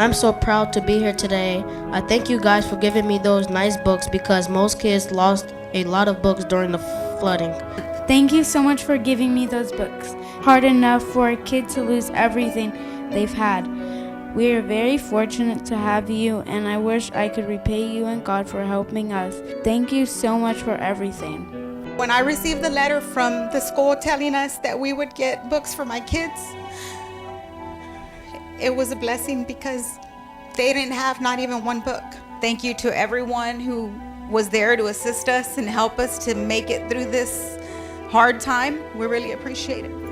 I'm so proud to be here today. I thank you guys for giving me those nice books because most kids lost a lot of books during the flooding. Thank you so much for giving me those books. Hard enough for a kid to lose everything they've had. We are very fortunate to have you, and I wish I could repay you and God for helping us. Thank you so much for everything. When I received the letter from the school telling us that we would get books for my kids, it was a blessing because they didn't have not even one book. Thank you to everyone who was there to assist us and help us to make it through this hard time. We really appreciate it.